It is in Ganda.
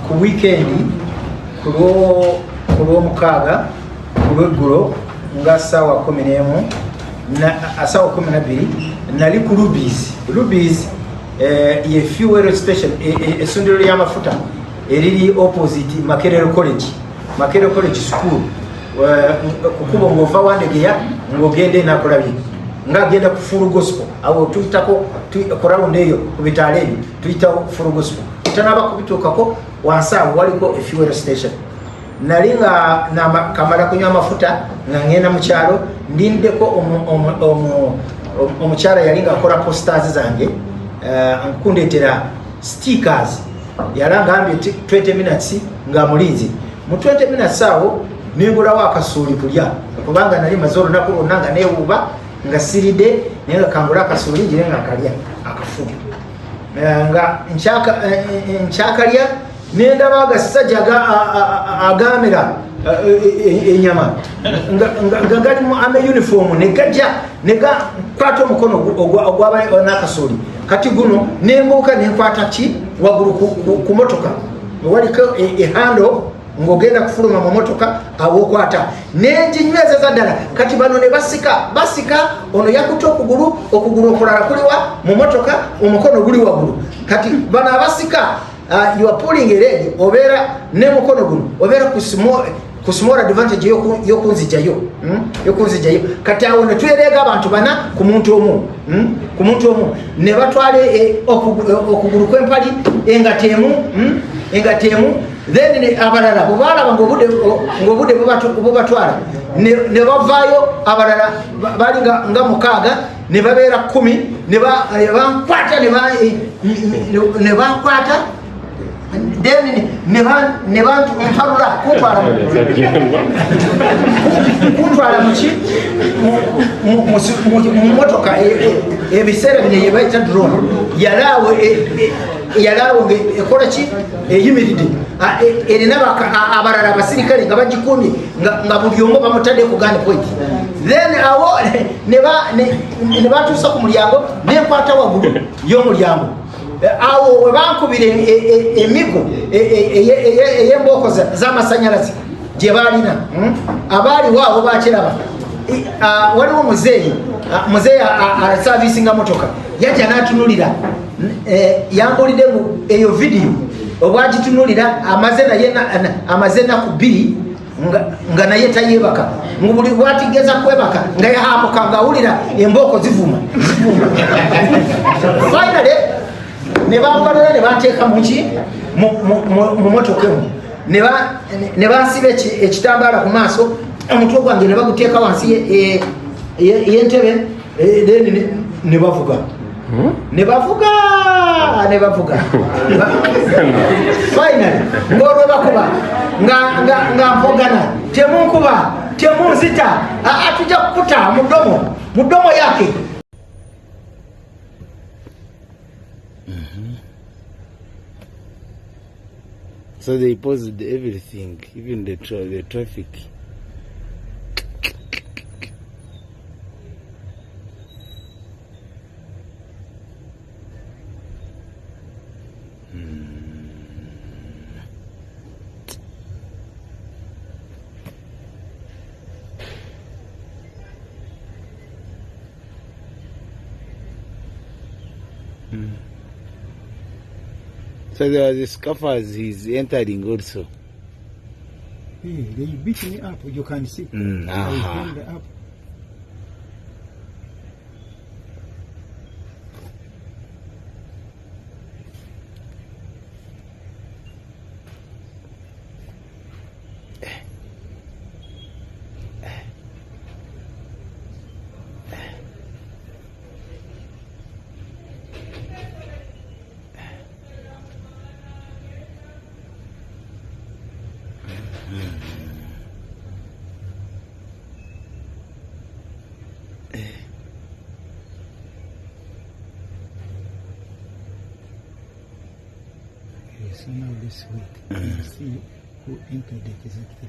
ku weekend ku lwomukaaga ku lweggulo nga ssaawa 11 ssaawa 12 nali ku Rubies ye fuel station essundiro ly'amafuta eriri opposite Makerere College School kukuba ng'ova Wandegeya ng'ogenda Nakulabye ng'agenda ku Full Gospel awo tuyitako ku rawundi eyo ku bitaala ebyo tuyita Full Gospel tanaba kubituukako wansi awo waliko fuel station nali nga kamala kunywa amafuta nga ngenda mu kyalo ndindeko omukyala yali ng'akola posters zange nkundeetera stickers yalangambye 20 minutes nga mulinzi mu 20 minutes awo nengulawo akasuuli kulya kubanga nali maze olunaku lwonna nga neewuuba nga siridde naye nga kangula akasuuli ngire nga akalya akafu nga nkyakalya nendaba agasajja agamera enyama nga galimu uniform negajja negakwata omukono ogwaba n'akasuuli kati guno nembuuka nenkwata ki waggulu ku motoka waliko ehando ng'ogenda kufuluma mu motoka awokwata nenginywezeza ddala kati bano ne basika ono yakutte okugulu okulala kuliwa mu motoka omukono guli waggulu kati bano abasika you are pulling a leg obeera ne mukono guno obeera ku small advantage yokunzijayo kati awo ne twereega abantu bana ku muntu omu ne batwala okugulu kw'empali engateemu then abalala bwebalaba ng'obudde bubatwala ne bavaayo abalala bali nga mukaaga ne babeera 10 ne bankwata then ne bantumpalula kuntwala mu motoka ebiseera bino yebayita drone yalaawo ekola ki eyimiridde erina abalala abasirikale nga bagikumye nga buli omu bamutadde ku gun point then awo ne batuusa ku mulyango nenkwata waggulu y'omulyango awo we bankubira emigo ey'embooko z'amasanyalaze gye baalina abaaliwo abo bakiraba waliwo muzeeyi asavisinga motoka yajja n'atunulira yambulidde eyo vidiyo obwagitunulira amaze ennaku 2 nga naye tayeebaka buli bwatigeza kwebaka nga yahamuka ng'awulira embooko zivuma finally ne bambalula ne banteeka mu motoka emu ne bansiba ekitambaala ku maaso omutwe gwange ne baguteeka wansi y'entebe ne bavuga finally ng'olwe bakuba nga mpogana temunkuba temunzita tujja kukuta mu ddomo yake. So they paused everything, even the traffic. So there was a scuffers he's entering also. Hey, they beat me up, you can see. Up. So now this week, you see who entered it exactly.